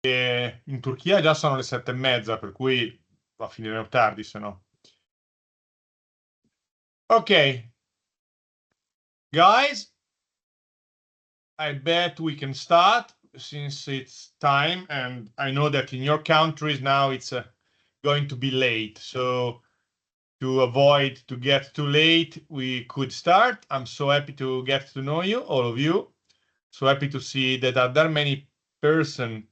in Turchia già sono le 7:30, per cui va a finire tardi, se no. Okay. Guys, I bet we can start since it's time, and I know that in your countries now it's going to be late. So to avoid to get too late, we could start. I'm so happy to get to know you, all of you. So happy to see that there are many person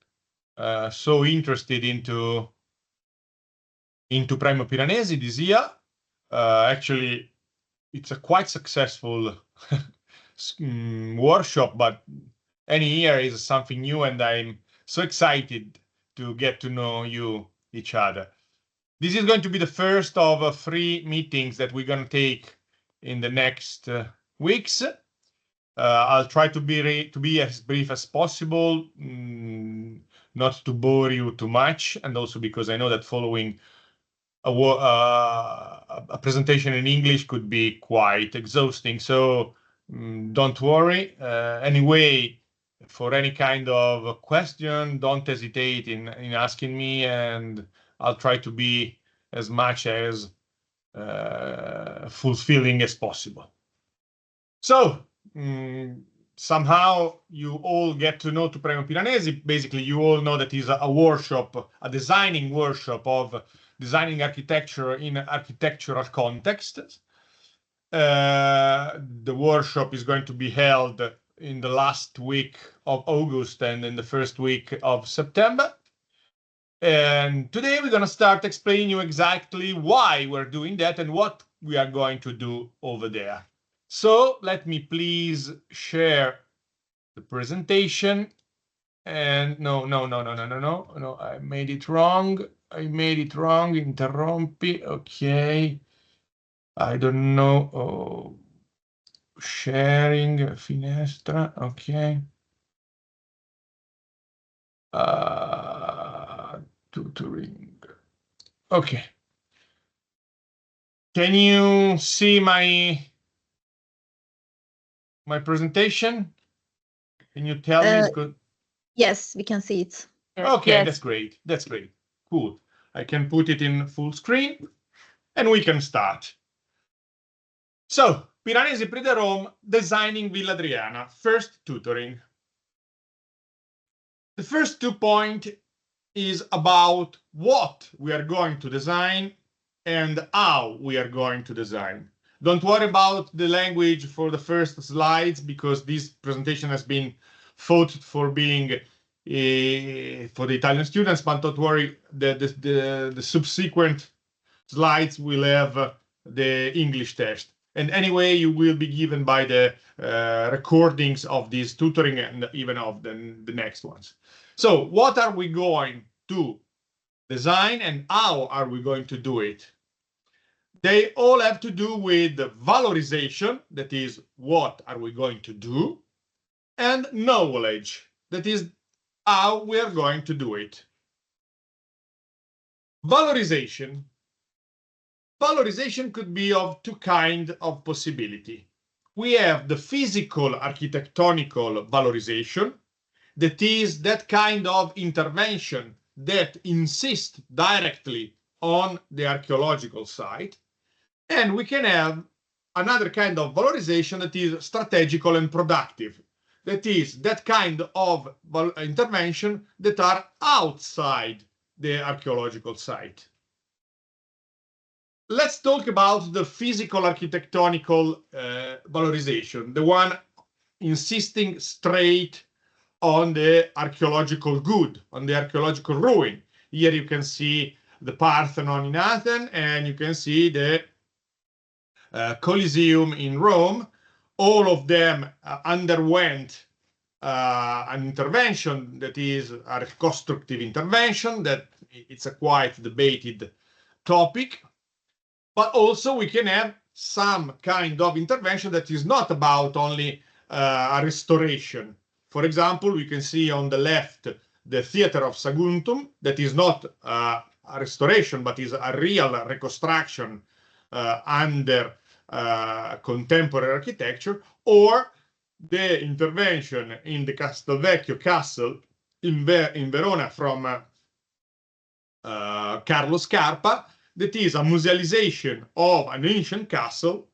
so interested into Primo Piranesi this year. Actually, it's a quite successful workshop, but any year is something new, and I'm so excited to get to know each other. This is going to be the first of 3 meetings that we're going to take in the next weeks. I'll try to be as brief as possible, not to bore you too much, and also because I know that following a presentation in English could be quite exhausting. So don't worry. Anyway, for any kind of question, don't hesitate in asking me, and I'll try to be as much as fulfilling as possible. So somehow you all get to know Tutoring Piranesi. Basically, you all know that is a workshop, a designing workshop of designing architecture in architectural context. The workshop is going to be held in the last week of August and in the first week of September. And today we're going to start explaining you exactly why we're doing that and what we are going to do over there. So let me please share the presentation. And no, I made it wrong. Interrompi. Okay. I don't know. Oh, sharing finestra. Okay. Tutoring. Okay. Can you see my presentation? Can you tell me? Because yes, we can see it. Okay, yes. That's great. That's great. Cool. I can put it in full screen, and we can start. So, Piranesi Prix-de-Rome, designing Villa Adriana, first tutoring. The first 2 points is about what we are going to design and how we are going to design. Don't worry about the language for the first slides, because this presentation has been thought for being for the Italian students, but don't worry, the subsequent slides will have the English test. And anyway, you will be given by the recordings of this tutoring and even of the next ones. So what are we going to design and how are we going to do it? They all have to do with valorization, that is, what are we going to do, and knowledge, that is, how we are going to do it. Valorization. Valorization could be of 2 kinds of possibility. We have the physical architectonical valorization, that is that kind of intervention that insists directly on the archaeological site. And we can have another kind of valorization that is strategical and productive. That is that kind of intervention that are outside the archaeological site. Let's talk about the physical architectonical valorization, the one insisting straight on the archaeological good, on the archaeological ruin. Here you can see the Parthenon in Athens, and you can see the Colosseum in Rome. All of them underwent an intervention that is a reconstructive intervention, that it's a quite debated topic. But also we can have some kind of intervention that is not about only a restoration. For example, we can see on the left the Theatre of Saguntum, that is not a restoration, but is a real reconstruction under contemporary architecture, or the intervention in the Castelvecchio castle in Verona from Carlo Scarpa, that is a musealization of an ancient castle,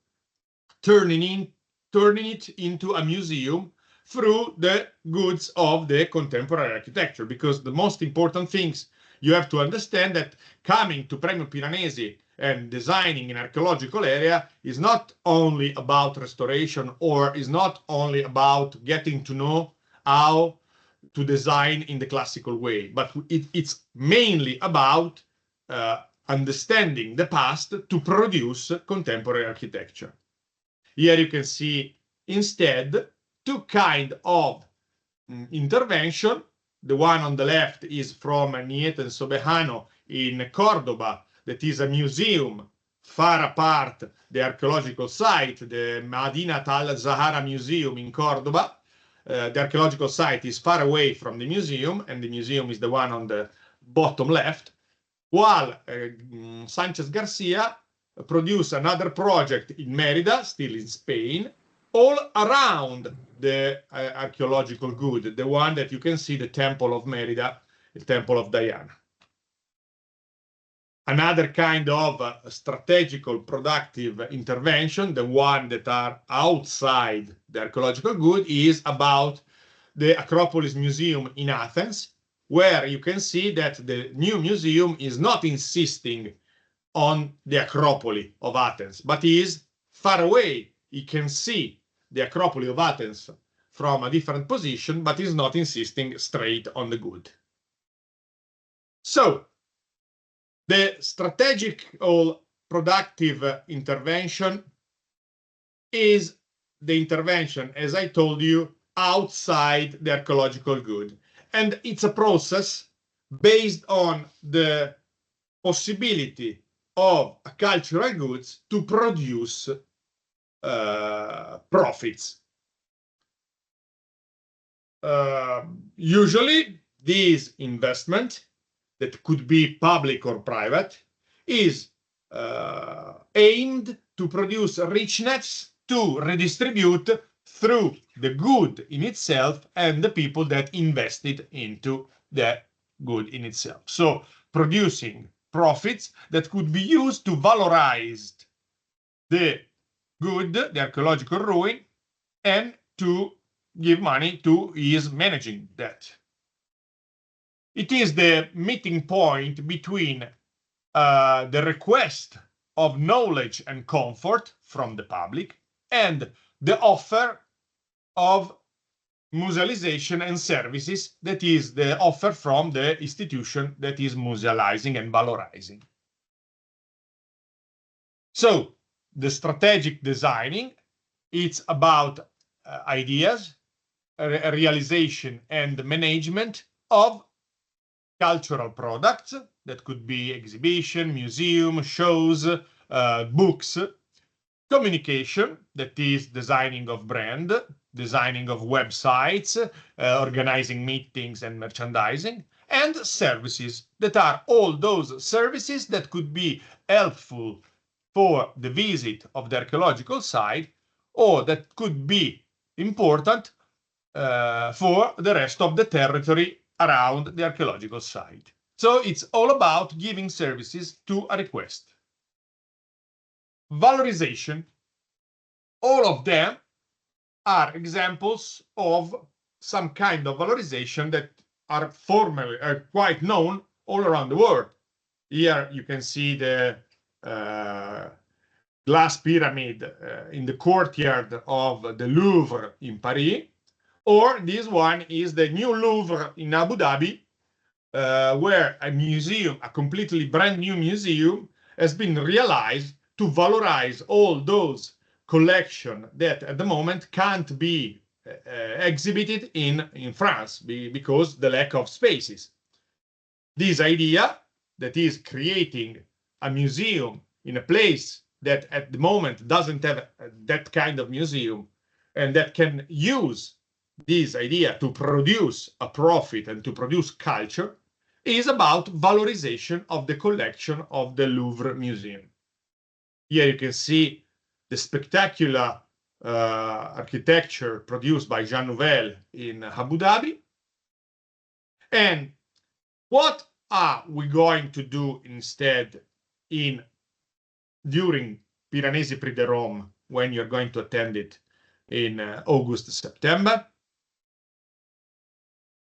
turning it into a museum through the goods of the contemporary architecture. Because the most important things you have to understand that coming to Premio Piranesi and designing in archaeological area is not only about restoration, or is not only about getting to know how to design in the classical way, but it's mainly about understanding the past to produce contemporary architecture. Here you can see instead two kinds of intervention. The one on the left is from Nieto and Sobejano in Cordoba, that is a museum far apart the archaeological site, the Madinat al-Zahara Museum in Cordoba. The archaeological site is far away from the museum, and the museum is the one on the bottom left, while Sanchez Garcia produced another project in Mérida, still in Spain, all around the archaeological good, the one that you can see, the Temple of Mérida, the Temple of Diana. Another kind of strategical productive intervention, the one that are outside the archaeological good, is about the Acropolis Museum in Athens, where you can see that the new museum is not insisting on the Acropolis of Athens, but is far away. You can see the Acropolis of Athens from a different position, but is not insisting straight on the good. So the strategic or productive intervention is the intervention, as I told you, outside the archaeological good. And it's a process based on the possibility of cultural goods to produce profits. Usually, this investment, that could be public or private, is aimed to produce richness to redistribute through the good in itself and the people that invested into the good in itself. So producing profits that could be used to valorize the good, the archaeological ruin, and to give money to who is managing that. It is the meeting point between the request of knowledge and comfort from the public and the offer of musealization and services, that is the offer from the institution that is musealizing and valorizing. So the strategic designing, it's about ideas, realization and management of cultural products that could be exhibition, museum, shows, books, communication, that is designing of brand, designing of websites, organizing meetings and merchandising, and services, that are all those services that could be helpful for the visit of the archaeological site, or that could be important for the rest of the territory around the archaeological site. So it's all about giving services to a request. Valorization, all of them are examples of some kind of valorization that are formally quite known all around the world. Here you can see the glass pyramid in the courtyard of the Louvre in Paris, or this one is the new Louvre in Abu Dhabi, where a museum, a completely brand new museum, has been realized to valorize all those collections that at the moment can't be exhibited in France because the lack of spaces. This idea that is creating a museum in a place that at the moment doesn't have that kind of museum, and that can use this idea to produce a profit and to produce culture, is about valorization of the collection of the Louvre Museum. Here you can see the spectacular architecture produced by Jean Nouvel in Abu Dhabi. And what are we going to do instead during Piranesi Prix de Rome when you're going to attend it in August, September?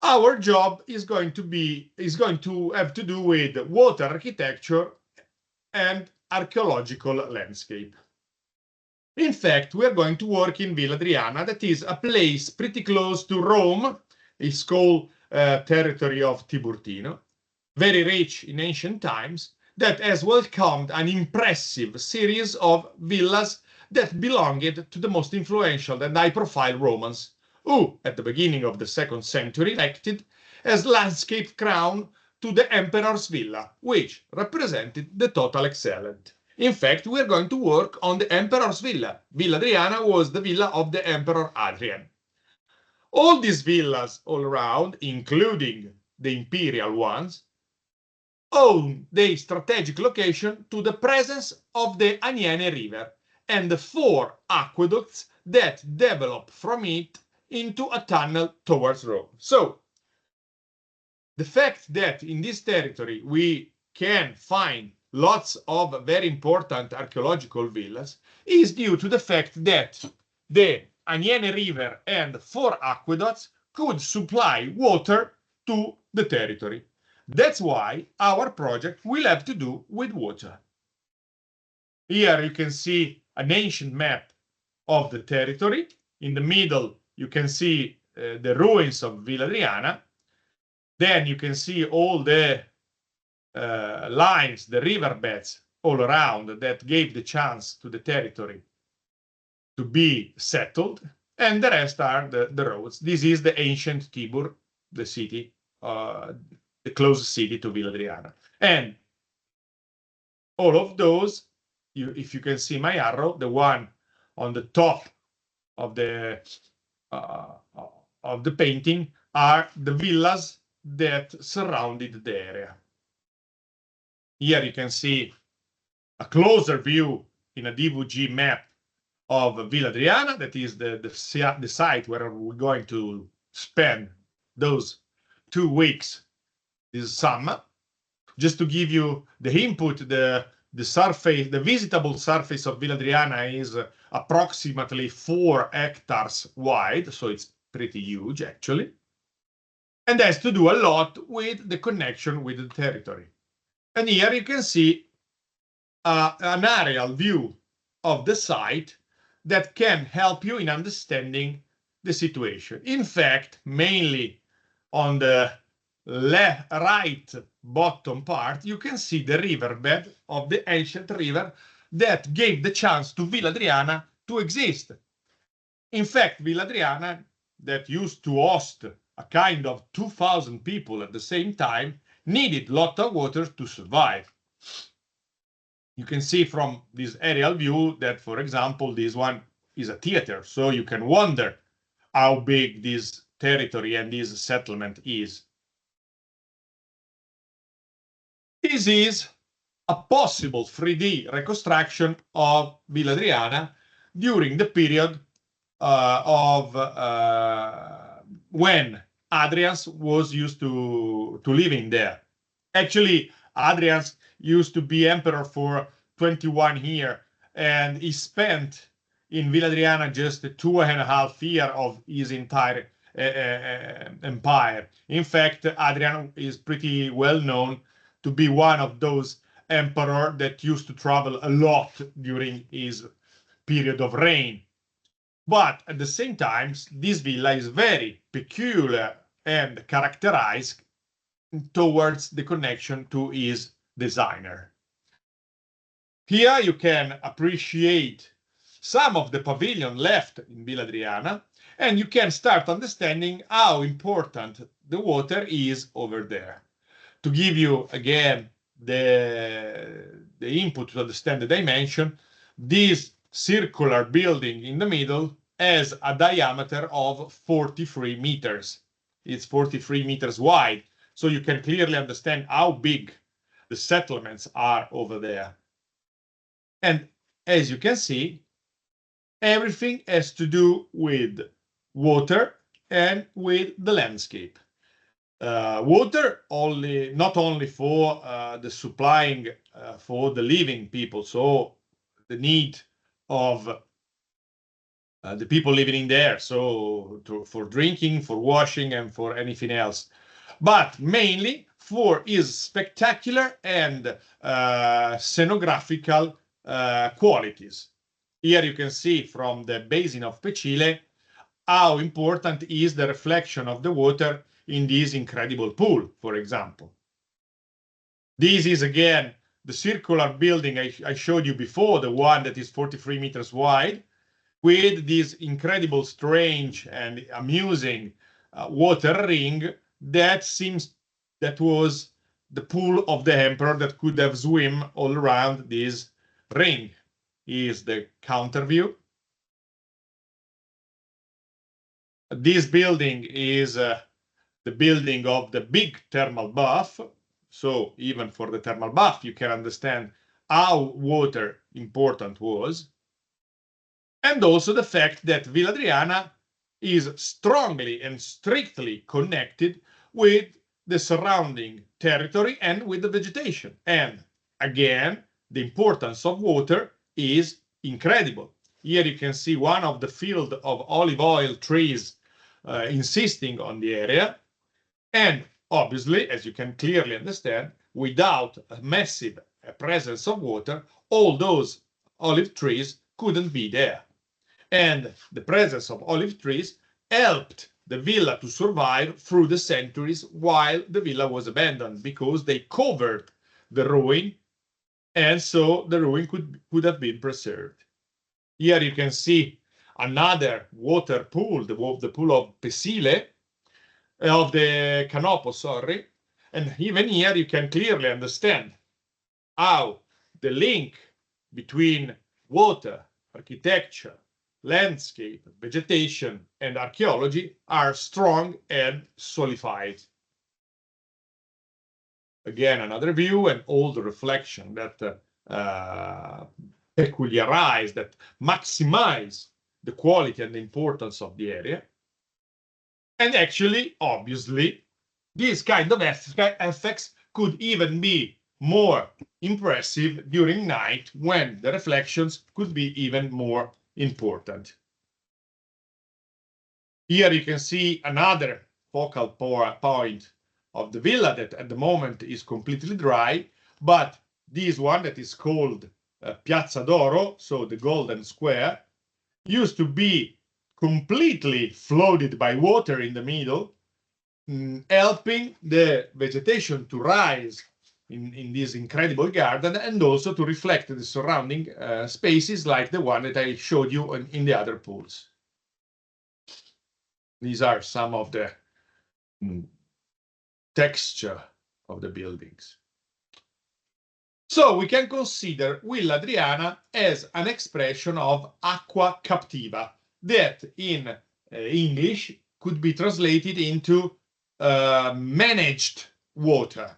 Our job is going to have to do with water architecture and archaeological landscape. In fact, we are going to work in Villa Adriana, that is a place pretty close to Rome. It's called territory of Tiburtino, very rich in ancient times, that has welcomed an impressive series of villas that belonged to the most influential and high-profile Romans, who, at the beginning of the 2nd century, elected as landscape crown to the emperor's villa, which represented the total excellence. In fact, we are going to work on the emperor's villa. Villa Adriana was the villa of the Emperor Adrian. All these villas all around, including the imperial ones, owe their strategic location to the presence of the Aniene River and the 4 aqueducts that develop from it into a tunnel towards Rome. So, the fact that in this territory we can find lots of very important archaeological villas is due to the fact that the Aniene River and 4 aqueducts could supply water to the territory. That's why our project will have to do with water. Here you can see an ancient map of the territory. In the middle, you can see the ruins of Villa Adriana. Then you can see all the lines, the riverbeds all around that gave the chance to the territory to be settled. And the rest are the roads. This is the ancient Tibur, the city, the closest city to Villa Adriana. And all of those, if you can see my arrow, the one on the top of the painting are the villas that surrounded the area. Here you can see a closer view in a DVG map of Villa Adriana. That is the site where we're going to spend those 2 weeks this summer. Just to give you the input, the surface, the visitable surface of Villa Adriana is approximately 4 hectares wide, so it's pretty huge actually, and has to do a lot with the connection with the territory. And here you can see an aerial view of the site that can help you in understanding the situation. In fact, mainly on the right bottom part, you can see the riverbed of the ancient river that gave the chance to Villa Adriana to exist. In fact, Villa Adriana, that used to host a kind of 2,000 people at the same time, needed lot of water to survive. You can see from this aerial view that, for example, this one is a theater, so you can wonder how big this territory and this settlement is. This is a possible 3D reconstruction of Villa Adriana during the period of when Adrians was used to living there. Actually, Adrians used to be emperor for 21 years, and he spent in Villa Adriana just 2.5 years of his entire empire. In fact, Adrian is pretty well known to be one of those emperor that used to travel a lot during his period of reign. But at the same time, this villa is very peculiar and characterized towards the connection to his designer. Here you can appreciate some of the pavilion left in Villa Adriana, and you can start understanding how important the water is over there. To give you again the input to understand the dimension, this circular building in the middle has a diameter of 43 meters. It's 43 meters wide, so you can clearly understand how big the settlements are over there. And as you can see, everything has to do with water and with the landscape. water only, not only for the supplying for the living people, so the need of the people living in there, so for drinking, for washing, and for anything else, but mainly for its spectacular and scenographical qualities. Here you can see from the basin of Pecile how important is the reflection of the water in this incredible pool, for example. This is again the circular building I showed you before, the one that is 43 meters wide, with this incredible, strange, and amusing water ring that was the pool of the emperor that could have swim all around this ring. Is the counter view. This building is the building of the big thermal bath. So even for the thermal bath, you can understand how water important was. And also the fact that Villa Adriana is strongly and strictly connected with the surrounding territory and with the vegetation. And again, the importance of water is incredible. Here you can see one of the field of olive oil trees insisting on the area. And obviously, as you can clearly understand, without a massive presence of water, all those olive trees couldn't be there. And the presence of olive trees helped the villa to survive through the centuries while the villa was abandoned, because they covered the ruin, and so the ruin could have been preserved. Here you can see another water pool, the pool of Pesile, of the Canopo, sorry. And even here you can clearly understand how the link between water, architecture, landscape, vegetation, and archaeology are strong and solidified. Again, another view and all the reflection that peculiarize, that maximize the quality and the importance of the area. And actually, obviously, these kind of effects could even be more impressive during night, when the reflections could be even more important. Here you can see another focal point of the villa that at the moment is completely dry, but this one that is called Piazza d'Oro, so the Golden Square, used to be completely flooded by water in the middle, helping the vegetation to rise in this incredible garden, and also to reflect the surrounding spaces like the one that I showed you in the other pools. These are some of the texture of the buildings. So we can consider Villa Adriana as an expression of aqua captiva, that in English could be translated into managed water.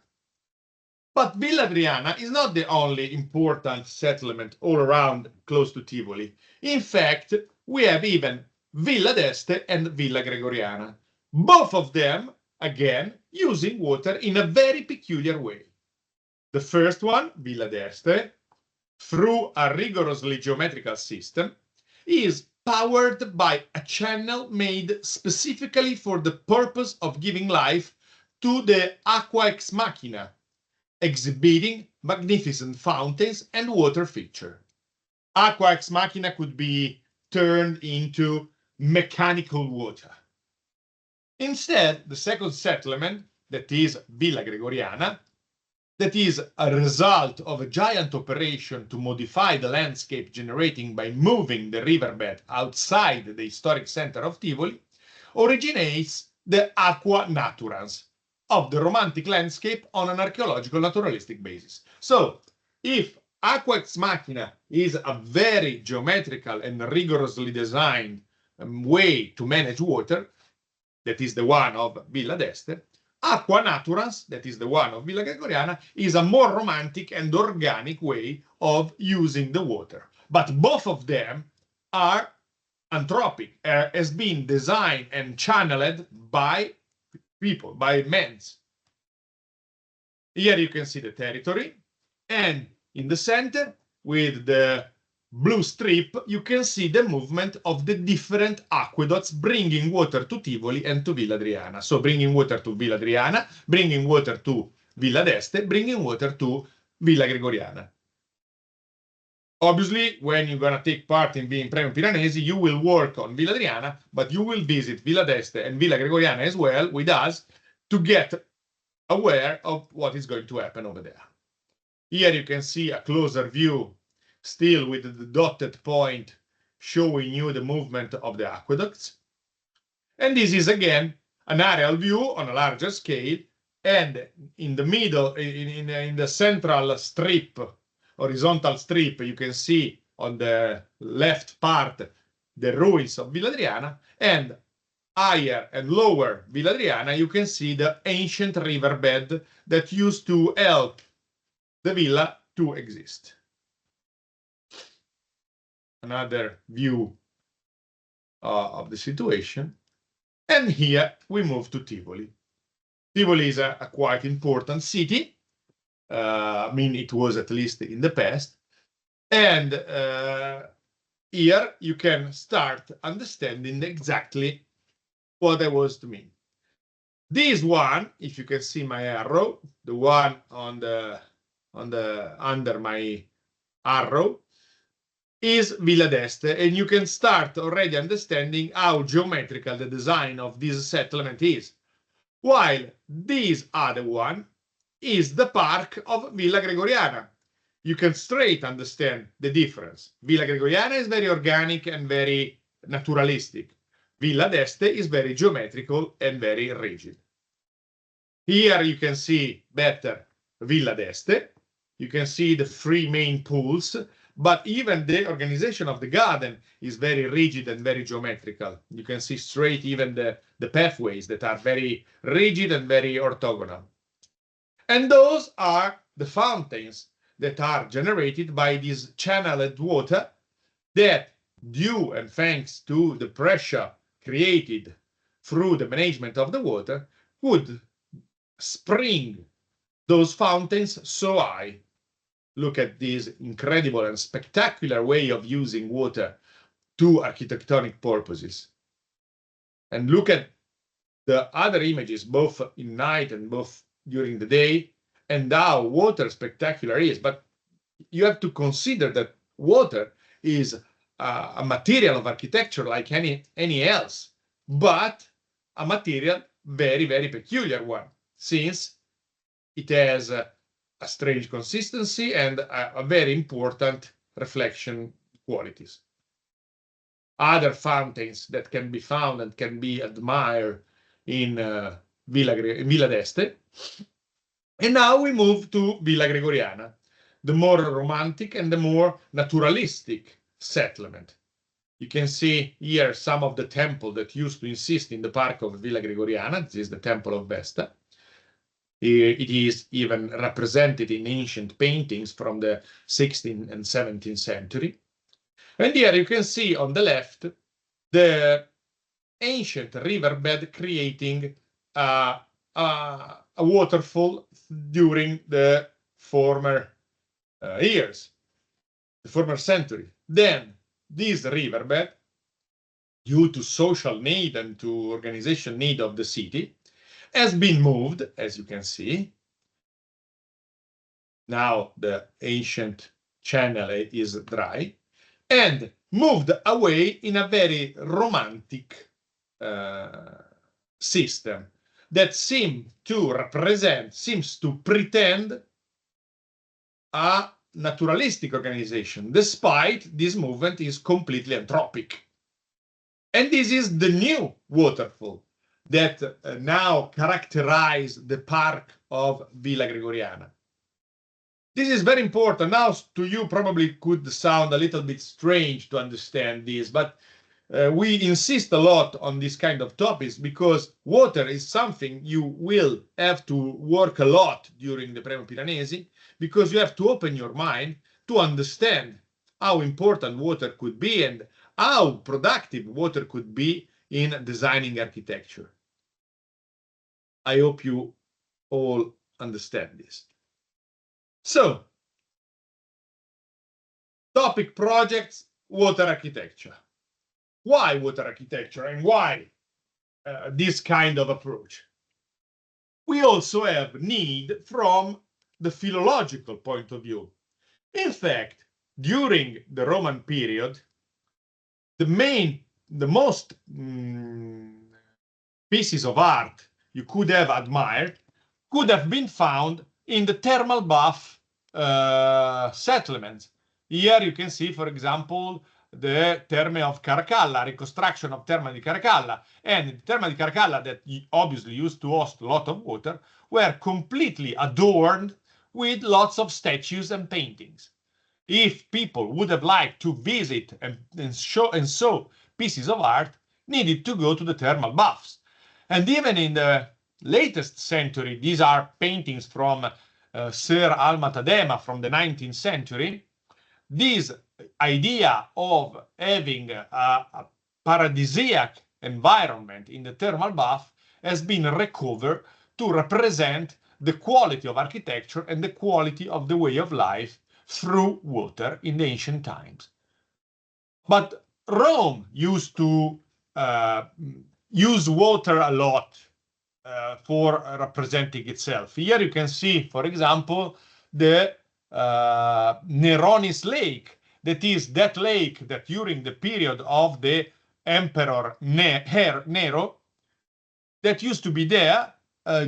But Villa Adriana is not the only important settlement all around close to Tivoli. In fact, we have even Villa d'Este and Villa Gregoriana, both of them, again, using water in a very peculiar way. The first one, Villa d'Este, through a rigorously geometrical system, is powered by a channel made specifically for the purpose of giving life to the aqua ex machina, exhibiting magnificent fountains and water feature. Aqua ex machina could be turned into mechanical water. Instead, the second settlement, that is Villa Gregoriana, that is a result of a giant operation to modify the landscape generating by moving the riverbed outside the historic center of Tivoli, originates the aqua naturans of the romantic landscape on an archaeological naturalistic basis. So, if aqua ex machina is a very geometrical and rigorously designed way to manage water, that is the one of Villa d'Este, aqua naturans, that is the one of Villa Gregoriana, is a more romantic and organic way of using the water. But both of them are anthropic, has been designed and channeled by people, by men. Here you can see the territory, and in the center, with the blue strip, you can see the movement of the different aqueducts bringing water to Tivoli and to Villa Adriana. So bringing water to Villa Adriana, bringing water to Villa d'Este, bringing water to Villa Gregoriana. Obviously, when you're going to take part in being Premio Piranesi, you will work on Villa Adriana, but you will visit Villa d'Este and Villa Gregoriana as well with us to get aware of what is going to happen over there. Here you can see a closer view, still with the dotted point showing you the movement of the aqueducts. And this is again an aerial view on a larger scale, and in the middle, in the central strip, horizontal strip, you can see on the left part the ruins of Villa Adriana, and higher and lower Villa Adriana, you can see the ancient riverbed that used to help the villa to exist. Another view of the situation. And here we move to Tivoli. Tivoli is a quite important city. I mean, it was at least in the past. And here you can start understanding exactly what I was to mean. This one, if you can see my arrow, the one on the under my arrow, is Villa d'Este, and you can start already understanding how geometrical the design of this settlement is. While this other one is the park of Villa Gregoriana. You can straight understand the difference. Villa Gregoriana is very organic and very naturalistic. Villa d'Este is very geometrical and very rigid. Here you can see better Villa d'Este. You can see the three main pools, but even the organization of the garden is very rigid and very geometrical. You can see straight even the pathways that are very rigid and very orthogonal. And those are the fountains that are generated by this channeled water that, due and thanks to the pressure created through the management of the water, would spring those fountains so high. Look at this incredible and spectacular way of using water to architectonic purposes. And look at the other images, both in night and both during the day, and how water spectacular is. But you have to consider that water is a material of architecture like any else, but a material very, very peculiar one, since it has a strange consistency and a very important reflection qualities. Other fountains that can be found and can be admired in Villa d'Este. And now we move to Villa Gregoriana, the more romantic and the more naturalistic settlement. You can see here some of the temple that used to exist in the park of Villa Gregoriana. This is the Temple of Vesta. It is even represented in ancient paintings from the 16th and 17th century. And here you can see on the left the ancient riverbed creating a waterfall during the former years, the former century. Then this riverbed, due to social need and to organization need of the city, has been moved, as you can see. Now the ancient channel is dry and moved away in a very romantic system that seems to pretend a naturalistic organization, despite this movement is completely anthropic. And this is the new waterfall that now characterize the park of Villa Gregoriana. This is very important. Now, to you probably could sound a little bit strange to understand this, but we insist a lot on this kind of topics because water is something you will have to work a lot during the Premio Piranesi, because you have to open your mind to understand how important water could be and how productive water could be in designing architecture. I hope you all understand this. So, topic projects, water architecture. Why water architecture and why this kind of approach? We also have need from the philological point of view. In fact, during the Roman period, the most pieces of art you could have admired could have been found in the thermal bath settlements. Here you can see, for example, the Terme of Caracalla, reconstruction of Terme di Caracalla. And the Terme di Caracalla, that obviously used to host a lot of water, were completely adorned with lots of statues and paintings. If people would have liked to visit and saw pieces of art, needed to go to the thermal baths. And even in the latest century, these are paintings from Sir Alma Tadema from the 19th century. This idea of having a paradisiac environment in the thermal bath has been recovered to represent the quality of architecture and the quality of the way of life through water in the ancient times. But Rome used to use water a lot for representing itself. Here you can see, for example, the Neronis Lake. That is that lake that during the period of the Emperor Nero, that used to be there,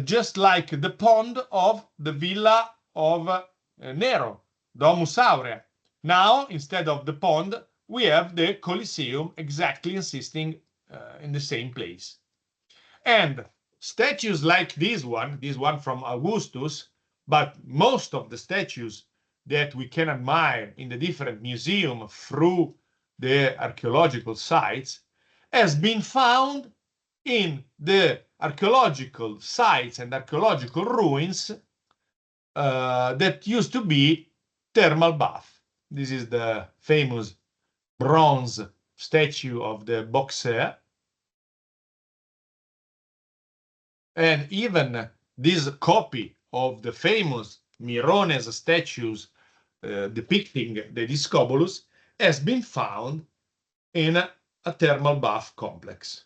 just like the pond of the villa of Nero, Domus Aurea. Now, instead of the pond, we have the Colosseum exactly insisting in the same place. And statues like this one from Augustus, but most of the statues that we can admire in the different museums through the archaeological sites has been found in the archaeological sites and archaeological ruins that used to be thermal bath. This is the famous bronze statue of the boxer. And even this copy of the famous Mirones statues depicting the Discobolus has been found in a thermal bath complex.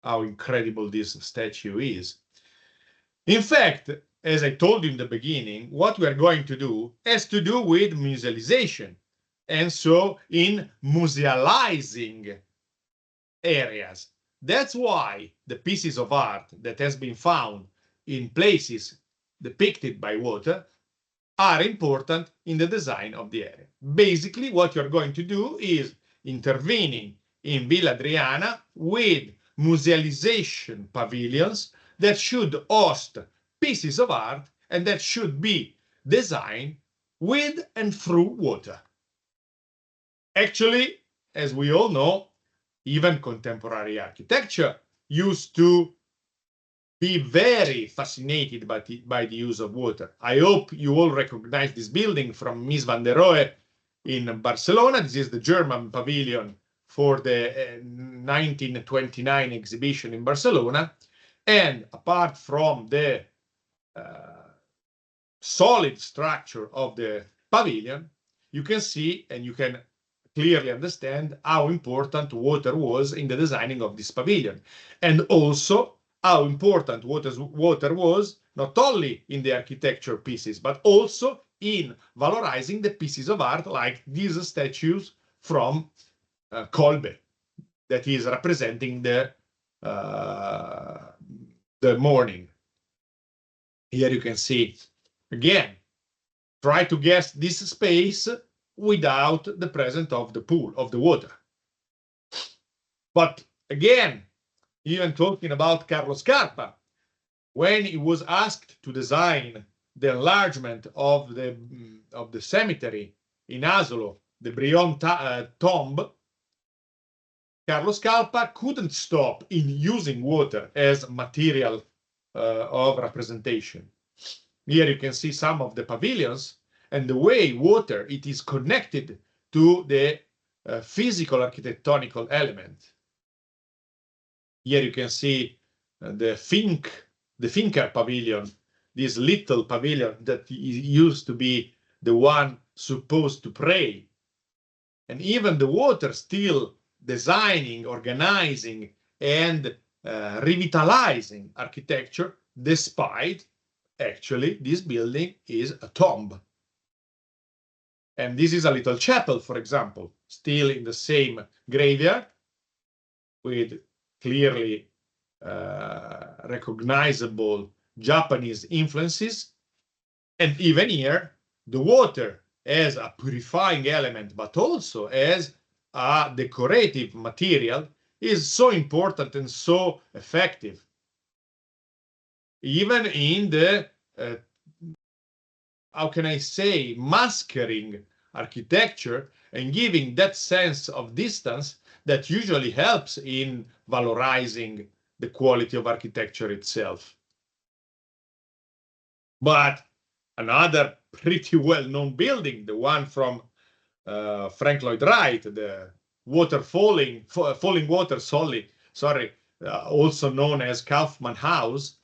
How incredible this statue is. In fact, as I told you in the beginning, what we are going to do has to do with musealization. And so in musealizing areas. That's why the pieces of art that has been found in places depicted by water are important in the design of the area. Basically, what you're going to do is intervening in Villa Adriana with musealization pavilions that should host pieces of art and that should be designed with and through water. Actually, as we all know, even contemporary architecture used to be very fascinated by the use of water. I hope you all recognize this building from Mies van der Rohe in Barcelona. This is the German pavilion for the 1929 exhibition in Barcelona. And apart from the solid structure of the pavilion, you can see and you can clearly understand how important water was in the designing of this pavilion. And also how important water was not only in the architecture pieces, but also in valorizing the pieces of art like these statues from Kolbe, that is representing the morning. Here you can see, again, try to guess this space without the presence of the pool, of the water. But again, even talking about Carlo Scarpa, when he was asked to design the enlargement of the cemetery in Asolo, the Brion tomb, Carlo Scarpa couldn't stop in using water as material of representation. Here you can see some of the pavilions and the way water it is connected to the physical architectonical element. Here you can see the Finca pavilion, this little pavilion that used to be the one supposed to pray. And even the water still designing, organizing, and revitalizing architecture, despite actually this building is a tomb. And this is a little chapel, for example, still in the same graveyard with clearly recognizable Japanese influences. And even here, the water as a purifying element, but also as a decorative material, is so important and so effective. Even in the, how can I say, masquering architecture and giving that sense of distance that usually helps in valorizing the quality of architecture itself. But another pretty well-known building, the one from Frank Lloyd Wright, the falling water, sorry, also known as Kaufman House,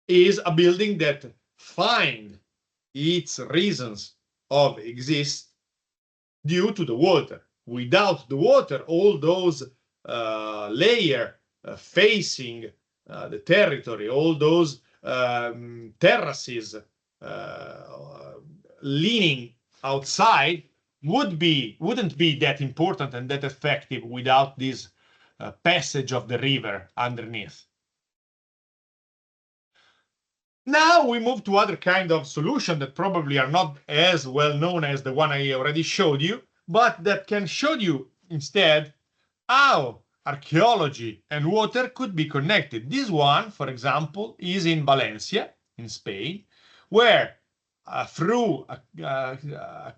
is a building that finds its reasons of exist due to the water. Without the water, all those layers facing the territory, all those terraces leaning outside wouldn't be that important and that effective without this passage of the river underneath. Now we move to other kind of solution that probably are not as well known as the one I already showed you, but that can show you instead how archaeology and water could be connected. This one, for example, is in Valencia, in Spain, where through a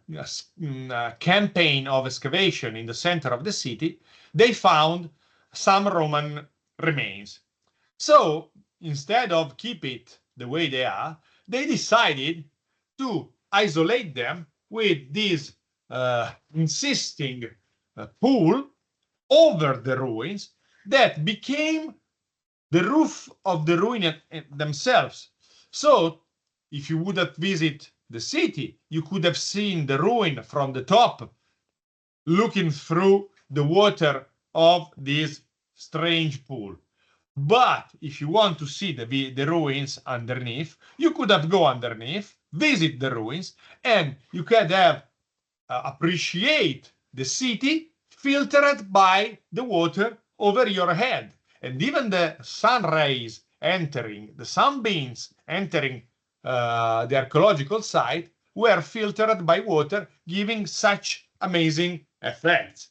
campaign of excavation in the center of the city, they found some Roman remains. So instead of keep it the way they are, they decided to isolate them with this insisting pool over the ruins that became the roof of the ruin themselves. So if you would have visited the city, you could have seen the ruin from the top, looking through the water of this strange pool. But if you want to see the ruins underneath, you could have go underneath, visit the ruins, and you could have appreciate the city filtered by the water over your head. And even the sun rays entering, the sunbeams entering the archaeological site were filtered by water, giving such amazing effects.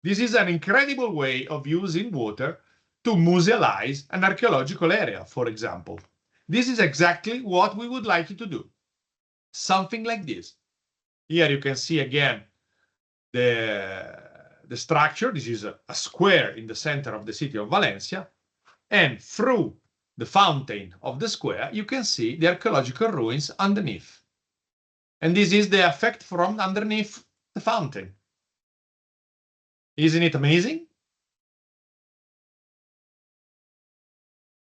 This is an incredible way of using water to musealize an archaeological area, for example. This is exactly what we would like you to do. Something like this. Here you can see again the structure. This is a square in the center of the city of Valencia. And through the fountain of the square, you can see the archaeological ruins underneath. And this is the effect from underneath the fountain. Isn't it amazing?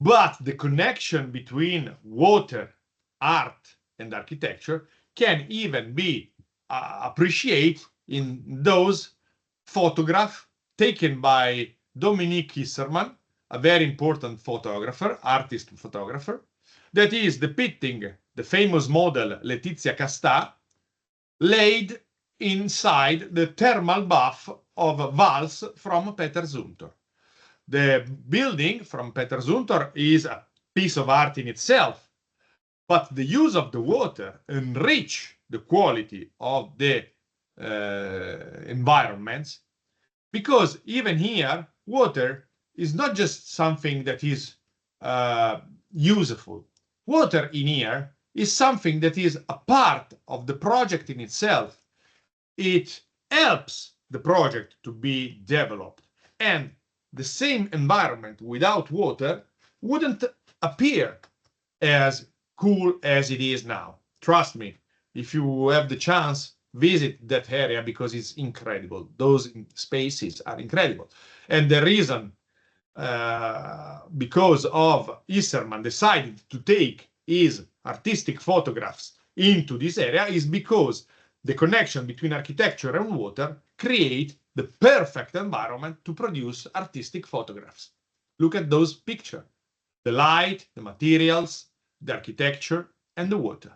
But the connection between water, art, and architecture can even be appreciated in those photographs taken by Dominique Kisserman, a very important photographer, artist photographer, that is depicting the famous model Letizia Castà laid inside the thermal bath of Vals from Peter Zumthor. The building from Peter Zumthor is a piece of art in itself, but the use of the water enrich the quality of the environments, because even here, water is not just something that is useful. Water in here is something that is a part of the project in itself. It helps the project to be developed, and the same environment without water wouldn't appear as cool as it is now. Trust me, if you have the chance, visit that area because it's incredible. Those spaces are incredible. And the reason because of Isserman decided to take his artistic photographs into this area is because the connection between architecture and water create the perfect environment to produce artistic photographs. Look at those pictures, the light, the materials, the architecture, and the water.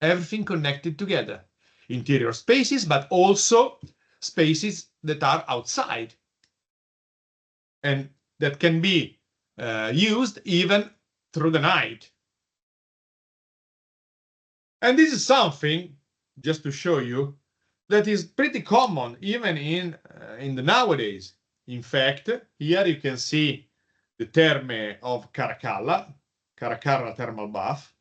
Everything connected together. Interior spaces, but also spaces that are outside and that can be used even through the night. And this is something, just to show you, that is pretty common even in the nowadays. In fact, here you can see the Terme of Caracalla thermal bath,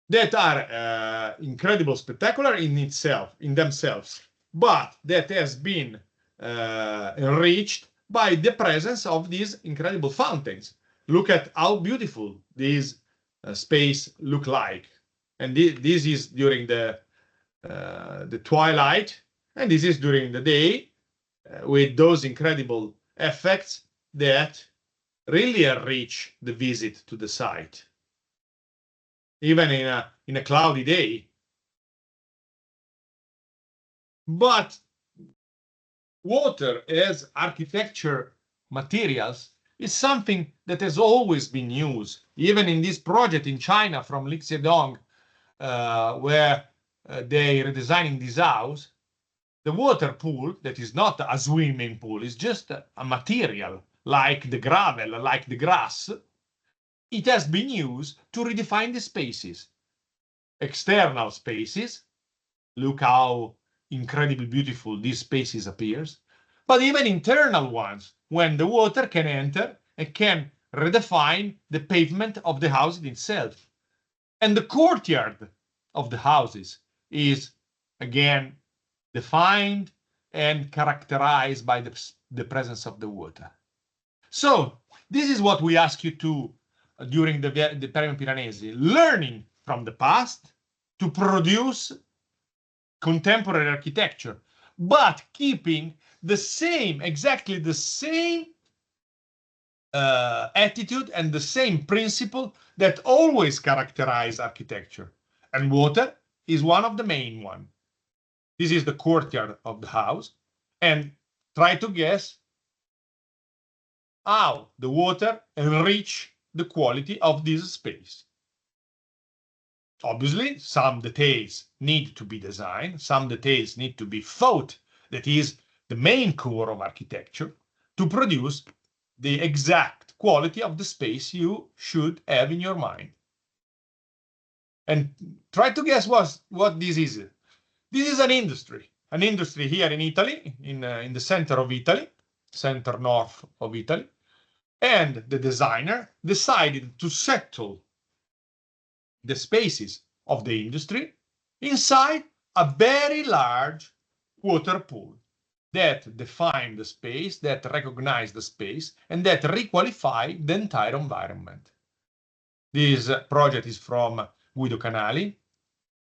that are incredible, spectacular in themselves, but that has been enriched by the presence of these incredible fountains. Look at how beautiful this space look like. And this is during the twilight, and this is during the day, with those incredible effects that really enrich the visit to the site, even in a cloudy day. But water as architecture materials is something that has always been used, even in this project in China from Lixedong, where they are redesigning this house. The water pool, that is not a swimming pool, is just a material like the gravel, like the grass. It has been used to redefine the spaces. External spaces, look how incredibly beautiful these spaces appears, but even internal ones, when the water can enter and can redefine the pavement of the house itself. And the courtyard of the houses is, again, defined and characterized by the presence of the water. So this is what we ask you to during the Piranesi, learning from the past to produce contemporary architecture, but keeping the same, exactly the same attitude and the same principle that always characterize architecture. And water is one of the main one. This is the courtyard of the house. And try to guess how the water enrich the quality of this space. Obviously, some details need to be designed, some details need to be thought, that is the main core of architecture, to produce the exact quality of the space you should have in your mind. And try to guess what this is. This is an industry here in Italy, in the center of Italy, center north of Italy. And the designer decided to settle the spaces of the industry inside a very large water pool that define the space, that recognize the space, and that requalify the entire environment. This project is from Guido Canali,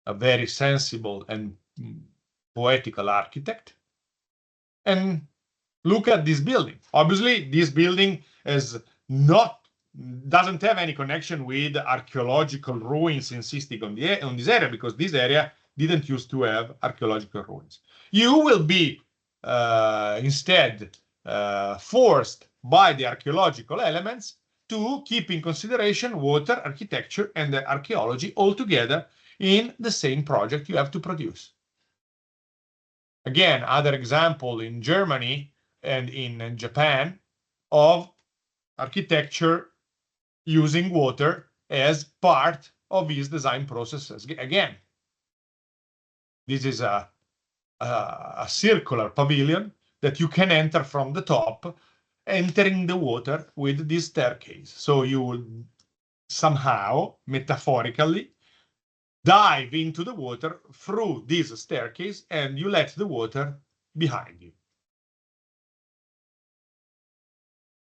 a very sensible and poetical architect. And look at this building. Obviously, this building doesn't have any connection with archaeological ruins insisting on this area, because this area didn't used to have archaeological ruins. You will be instead forced by the archaeological elements to keep in consideration water, architecture, and archaeology all together in the same project you have to produce. Again, other example in Germany and in Japan of architecture using water as part of his design processes. Again, this is a circular pavilion that you can enter from the top, entering the water with this staircase. So you will somehow, metaphorically, dive into the water through this staircase, and you let the water behind you.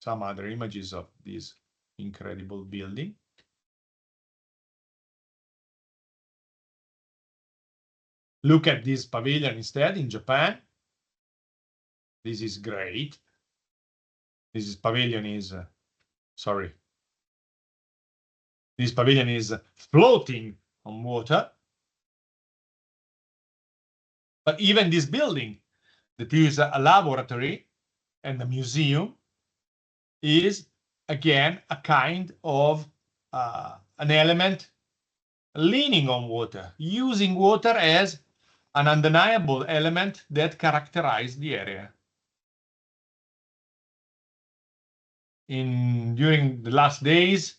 Some other images of this incredible building. Look at this pavilion instead in Japan. This is great. This pavilion is, sorry. This pavilion is floating on water. But even this building that is a laboratory and a museum is, again, a kind of an element leaning on water, using water as an undeniable element that characterizes the area. During the last days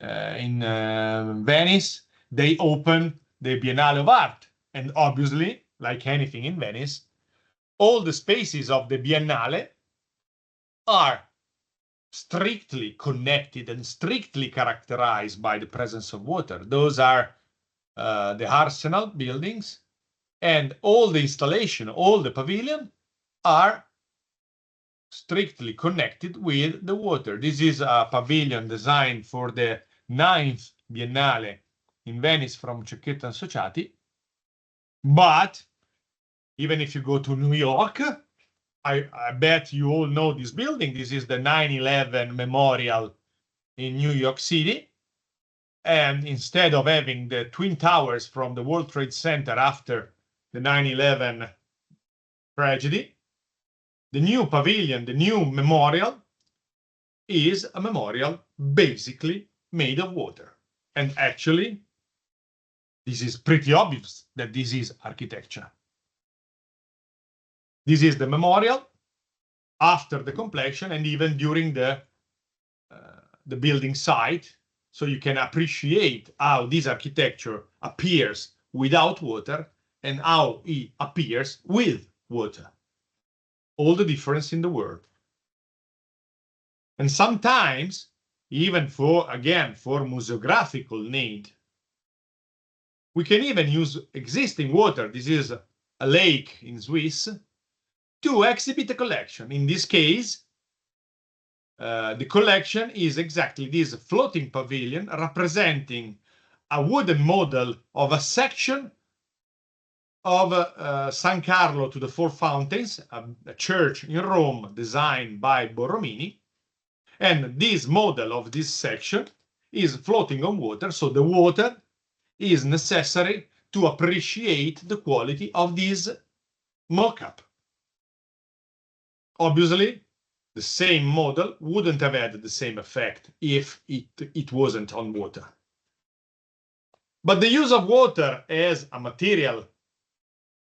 in Venice, they opened the Biennale of Art. And obviously, like anything in Venice, all the spaces of the Biennale are strictly connected and strictly characterized by the presence of water. Those are the Arsenal buildings, and all the installation, all the pavilion are strictly connected with the water. This is a pavilion designed for the 9th Biennale in Venice from Cecchetto Associati. But even if you go to New York, I bet you all know this building. This is the 9/11 Memorial in New York City. And instead of having the Twin Towers from the World Trade Center after the 9/11 tragedy, the new pavilion, the new memorial, is a memorial basically made of water. And actually, this is pretty obvious that this is architecture. This is the memorial after the completion and even during the building site, so you can appreciate how this architecture appears without water and how it appears with water. All the difference in the world. And sometimes, even for museographical need, we can even use existing water. This is a lake in Swiss to exhibit a collection. In this case, the collection is exactly this floating pavilion representing a wooden model of a section of San Carlo to the Four Fountains, a church in Rome designed by Borromini. And this model of this section is floating on water, so the water is necessary to appreciate the quality of this mock-up. Obviously, the same model wouldn't have had the same effect if it wasn't on water. But the use of water as a material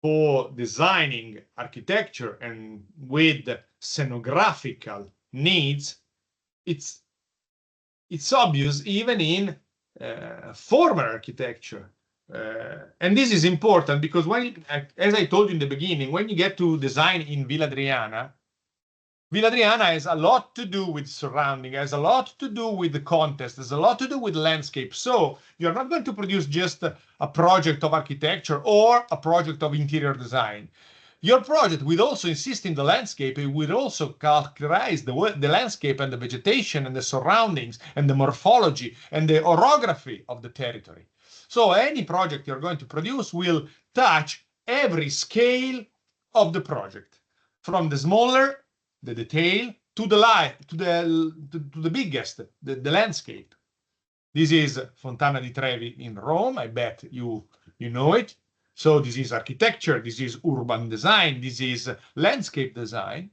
for designing architecture and with scenographical needs, it's obvious even in former architecture. And this is important because as I told you in the beginning, when you get to design in Villa Adriana has a lot to do with surrounding, has a lot to do with the context, has a lot to do with landscape. So you're not going to produce just a project of architecture or a project of interior design. Your project will also insist in the landscape. It will also characterize the landscape and the vegetation and the surroundings and the morphology and the orography of the territory. So any project you're going to produce will touch every scale of the project, from the smaller, the detail, to the biggest, the landscape. This is Fontana di Trevi in Rome. I bet you know it. So this is architecture, this is urban design, this is landscape design.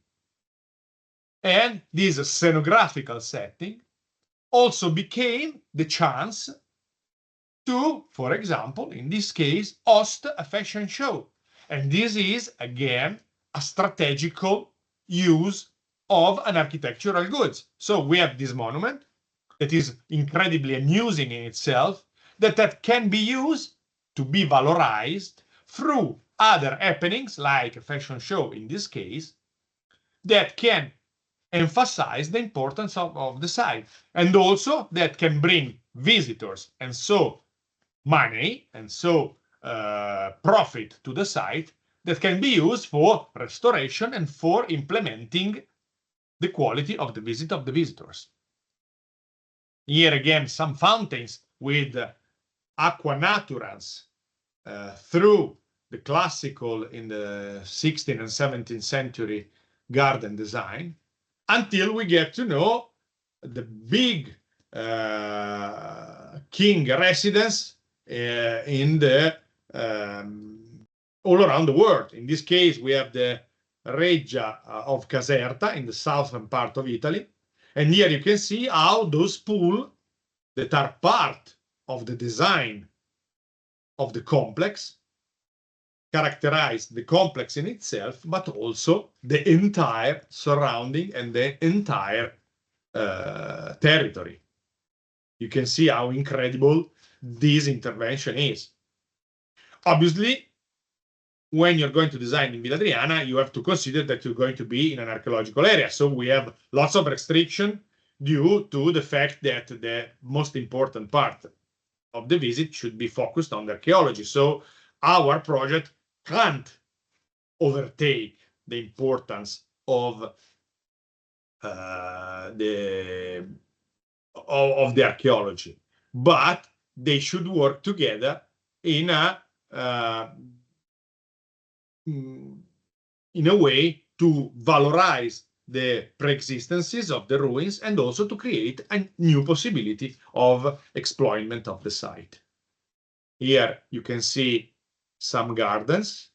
And this scenographical setting also became the chance to, for example, in this case, host a fashion show. And this is, again, a strategical use of an architectural goods. So we have this monument that is incredibly amusing in itself, that can be used to be valorized through other happenings, like a fashion show in this case, that can emphasize the importance of the site, and also that can bring visitors, and so money, and so profit to the site, that can be used for restoration and for implementing the quality of the visit of the visitors. Here again, some fountains with aqua naturans through the classical in the 16th and 17th century garden design. until we get to know the big king residence in the all around the world. In this case, we have the Reggia of Caserta in the southern part of Italy. And here you can see how those pools that are part of the design of the complex characterize the complex in itself, but also the entire surrounding and the entire territory. You can see how incredible this intervention is. Obviously, when you're going to design in Villa Adriana, you have to consider that you're going to be in an archaeological area. So we have lots of restriction due to the fact that the most important part of the visit should be focused on the archaeology. So our project can't overtake the importance of the archaeology, but they should work together in a way to valorize the pre-existences of the ruins and also to create a new possibility of exploitment of the site. Here you can see some gardens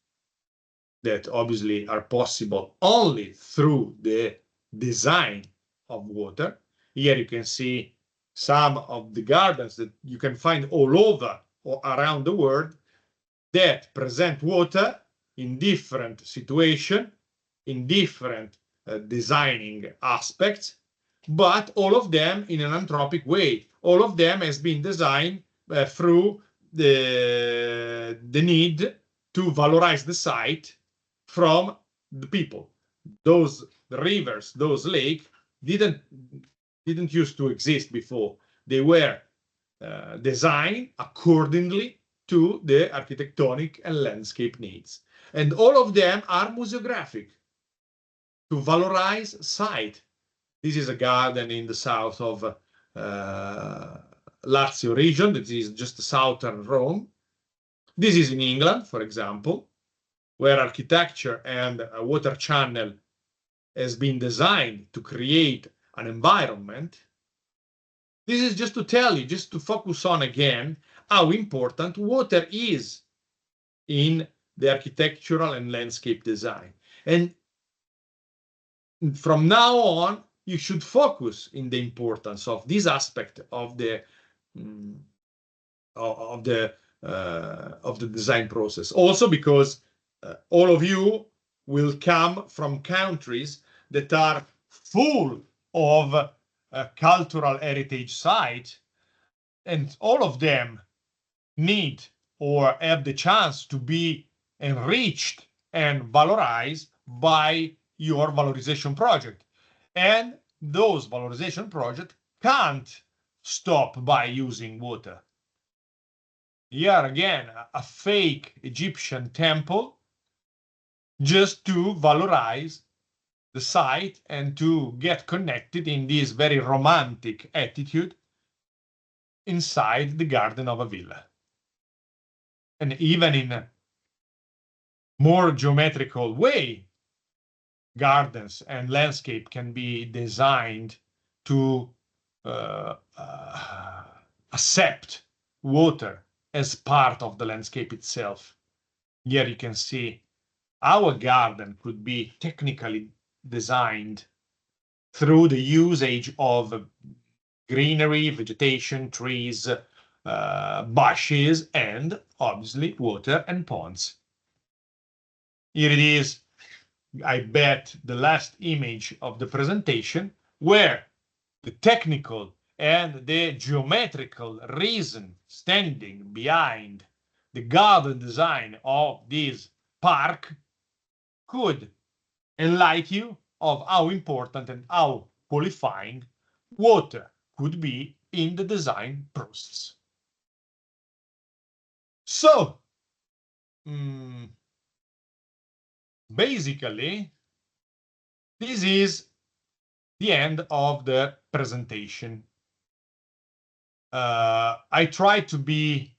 that obviously are possible only through the design of water. Here you can see some of the gardens that you can find all over or around the world that present water in different situations, in different designing aspects, but all of them in an anthropic way. All of them has been designed through the need to valorize the site from the people. Those rivers, those lakes didn't used to exist before. They were designed accordingly to the architectonic and landscape needs. And all of them are museographic to valorize site. This is a garden in the south of Lazio region. That is just southern Rome. This is in England, for example, where architecture and a water channel has been designed to create an environment. This is just to tell you, just to focus on again, how important water is in the architectural and landscape design. And from now on, you should focus in the importance of this aspect of the design process. Also because all of you will come from countries that are full of cultural heritage sites, and all of them need or have the chance to be enriched and valorized by your valorization project. And those valorization projects can't stop by using water. Here again, a fake Egyptian temple just to valorize the site and to get connected in this very romantic attitude inside the garden of a villa. And even in a more geometrical way, gardens and landscape can be designed to accept water as part of the landscape itself. Here you can see how a garden could be technically designed through the usage of greenery, vegetation, trees, bushes, and obviously water and ponds. Here it is, I bet, the last image of the presentation, where the technical and the geometrical reason standing behind the garden design of this park could enlighten you of how important and how qualifying water could be in the design process. So, basically, this is the end of the presentation. I try to be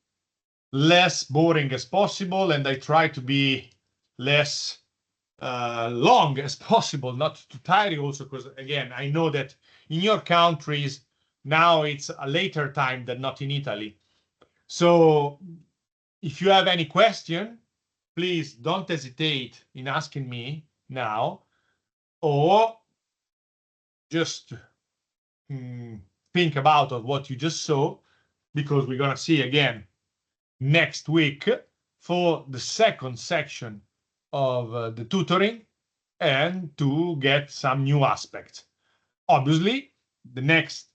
less boring as possible, and I try to be less long as possible, not to tire you also, because again, I know that in your countries, now it's a later time than not in Italy. So if you have any question, please don't hesitate in asking me now, or just think about what you just saw, because we're going to see again next week for the second section of the tutoring and to get some new aspects. Obviously, the next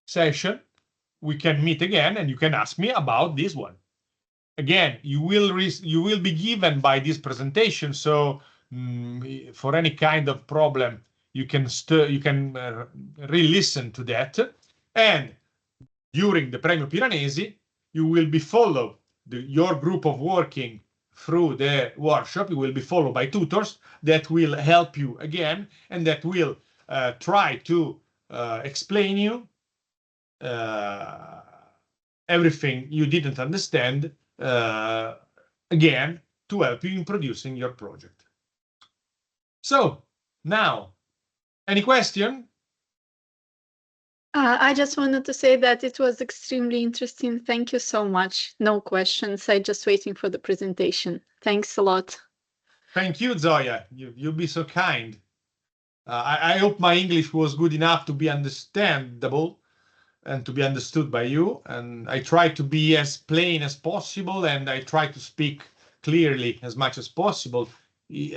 session, we can meet again and you can ask me about this one. Again, you will be given by this presentation, so for any kind of problem, you can re-listen to that. And during the Premio Piranesi, you will be followed, your group of working through the workshop, you will be followed by tutors that will help you again and that will try to explain you everything you didn't understand again to help you in producing your project. So now, any question? I just wanted to say that it was extremely interesting. Thank you so much. No questions. I'm just waiting for the presentation. Thanks a lot. Thank you, Zoya. You'll be so kind. I hope my English was good enough to be understandable and to be understood by you. And I try to be as plain as possible, and I try to speak clearly as much as possible.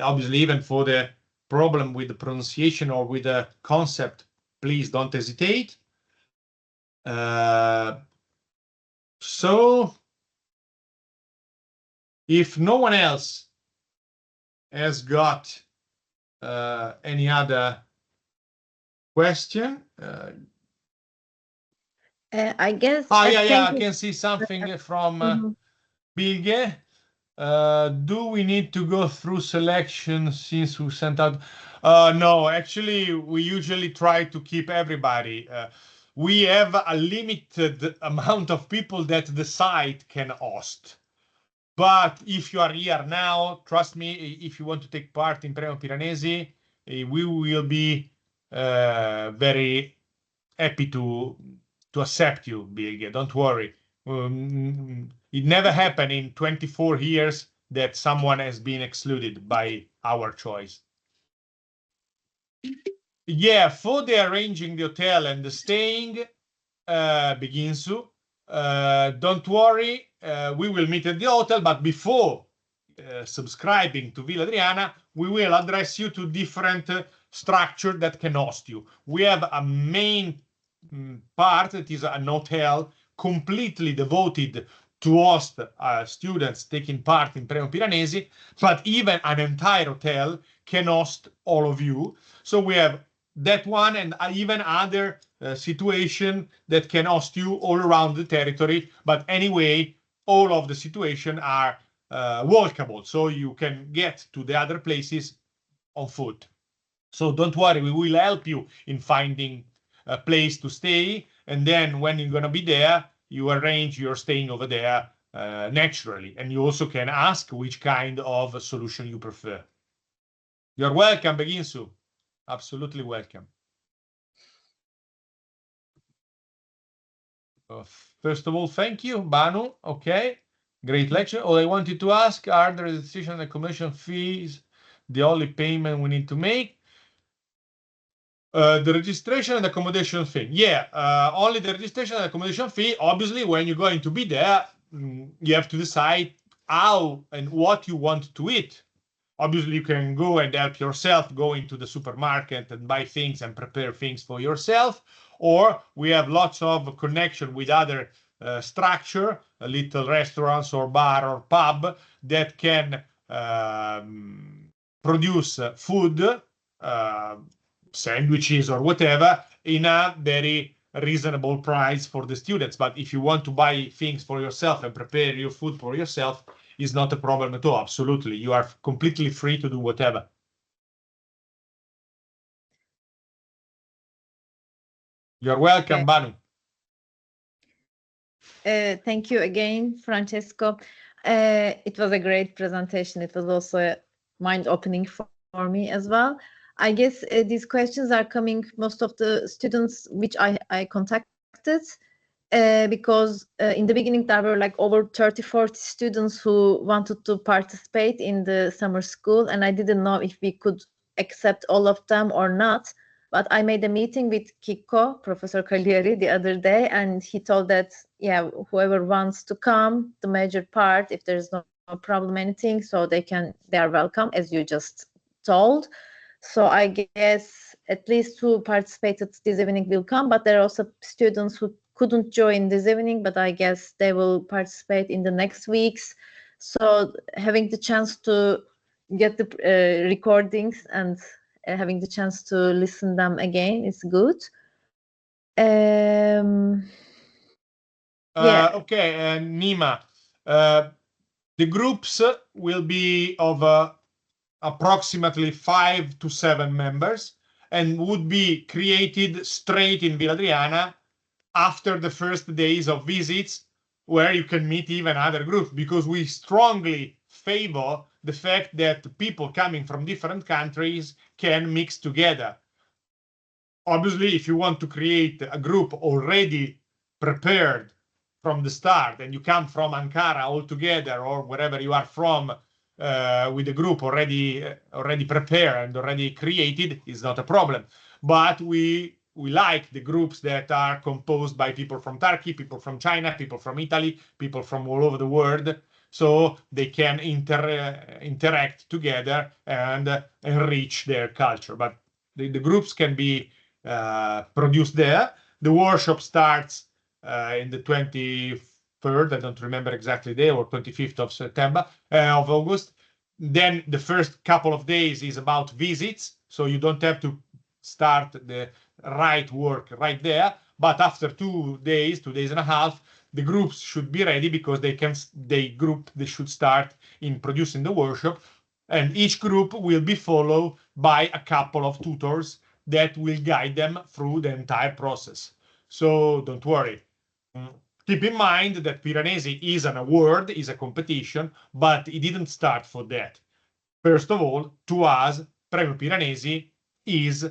Obviously, even for the problem with the pronunciation or with the concept, please don't hesitate. So if no one else has got any other question, I guess. I can see something from Bilge. Do we need to go through selection since we sent out? No, actually, we usually try to keep everybody. We have a limited amount of people that the site can host. But if you are here now, trust me, if you want to take part in Premio Piranesi, we will be very happy to accept you, Bilge. Don't worry. It never happened in 24 years that someone has been excluded by our choice. Yeah, for the arranging the hotel and the staying, Beginsu, don't worry, we will meet at the hotel, but before subscribing to Villa Adriana, we will address you to different structure that can host you. We have a main part that is an hotel completely devoted to host students taking part in Premio Piranesi, but even an entire hotel can host all of you. So we have that one and even other situation that can host you all around the territory. But anyway, all of the situation are walkable, so you can get to the other places on foot. So don't worry, we will help you in finding a place to stay. And then when you're going to be there, you arrange your staying over there naturally. And you also can ask which kind of solution you prefer. You're welcome, Beginsu. Absolutely welcome. First of all, thank you, Banu. Okay, great lecture. All I wanted to ask, are the registration and accommodation fees the only payment we need to make? The registration and accommodation fee. Yeah, only the registration and accommodation fee. Obviously, when you're going to be there, you have to decide how and what you want to eat. Obviously, you can go and help yourself, go into the supermarket and buy things and prepare things for yourself. Or we have lots of connection with other structure, little restaurants or bar or pub that can produce food, sandwiches or whatever, in a very reasonable price for the students. But if you want to buy things for yourself and prepare your food for yourself, is not a problem at all. Absolutely. You are completely free to do whatever. You're welcome, Banu. Thank you again, Francesco. It was a great presentation. It was also mind-opening for me as well. I guess these questions are coming most of the students which I contacted because in the beginning there were like over 30-40 students who wanted to participate in the summer school, and I didn't know if we could accept all of them or not. But I made a meeting with Kiko, Professor Cagliari, the other day, and he told that, yeah, whoever wants to come, the major part, if there's no problem, anything, so they are welcome, as you just told. So I guess at least who participated this evening will come, but there are also students who couldn't join this evening, but I guess they will participate in the next weeks. So having the chance to get the recordings and having the chance to listen them again is good. Yeah. Okay, and Nima, the groups will be of approximately 5 to 7 members and would be created straight in Villa Adriana after the first days of visits, where you can meet even other groups, because we strongly favor the fact that people coming from different countries can mix together. Obviously, if you want to create a group already prepared from the start, and you come from Ankara altogether, or wherever you are from, with the group already prepared and already created, is not a problem. But we like the groups that are composed by people from Turkey, people from China, people from Italy, people from all over the world, so they can interact together and enrich their culture. But the groups can be produced there. The workshop starts in the 23rd, I don't remember exactly the day, or 25th of September, of August. Then the first couple of days is about visits, so you don't have to start the right work right there. But after 2 days, 2 days and a half, the groups should be ready, because they should start in producing the workshop, and each group will be followed by a couple of tutors that will guide them through the entire process. So don't worry. Keep in mind that Piranesi is an award, is a competition, but it didn't start for that. First of all, to us, Premio Piranesi is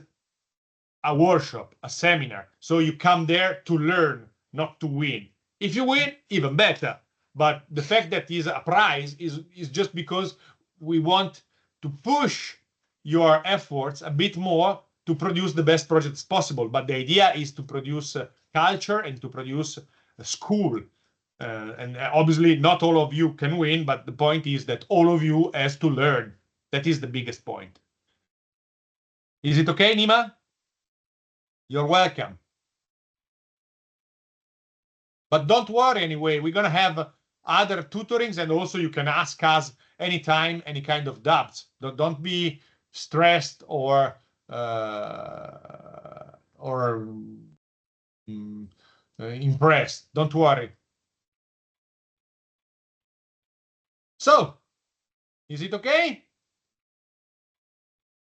a workshop, a seminar. So you come there to learn, not to win. If you win, even better. But the fact that it's a prize is just because we want to push your efforts a bit more to produce the best projects possible. But the idea is to produce culture and to produce a school. And obviously not all of you can win, but the point is that all of you has to learn. That is the biggest point. Is it okay, Nima? You're welcome. But don't worry anyway, we're going to have other tutorings, and also you can ask us anytime, any kind of doubts. Don't be stressed or impressed. Don't worry. So, is it okay?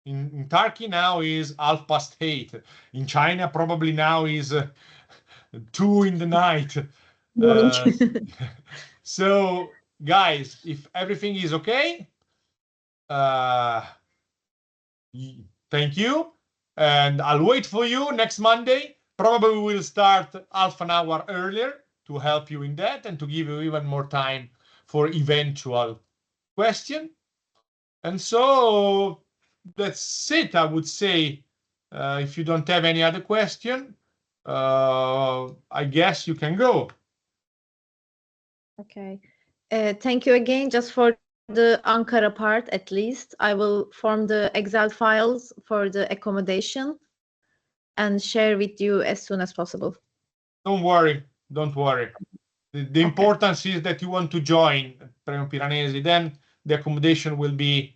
In Turkey now is 8:30. In China probably now is 2 in the night. So, guys, if everything is okay, thank you. And I'll wait for you next Monday. Probably we'll start half an hour earlier to help you in that and to give you even more time for eventual question. And so that's it, I would say. If you don't have any other question, I guess you can go. Okay. Thank you again. Just for the Ankara part, at least, I will form the Excel files for the accommodation and share with you as soon as possible. Don't worry. Don't worry. The importance is that you want to join Premio Piranesi. Then the accommodation will be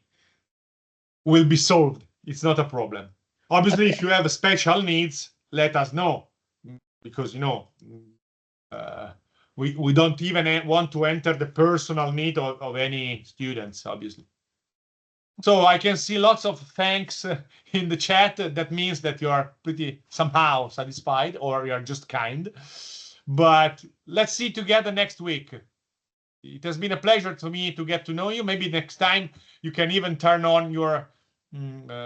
solved. It's not a problem. Obviously, if you have special needs, let us know, because we don't even want to enter the personal need of any students, obviously. So I can see lots of thanks in the chat. That means that you are pretty somehow satisfied, or you are just kind. But let's see together next week. It has been a pleasure to me to get to know you. Maybe next time you can even turn on your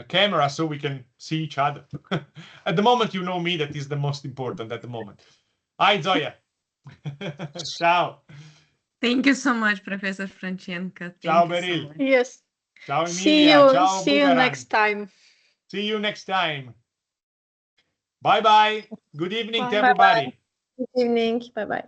camera so we can see each other. At the moment, you know me, that is the most important at the moment. Hi, Zoya. Ciao. Thank you so much, Professor Francesca. Ciao, Thank you so Beryl. much. Yes. Ciao, See Emilia. you. Ciao, See you Bugaran. next time. See you next time. Bye-bye. Good evening to Bye. everybody. Good evening. Bye bye.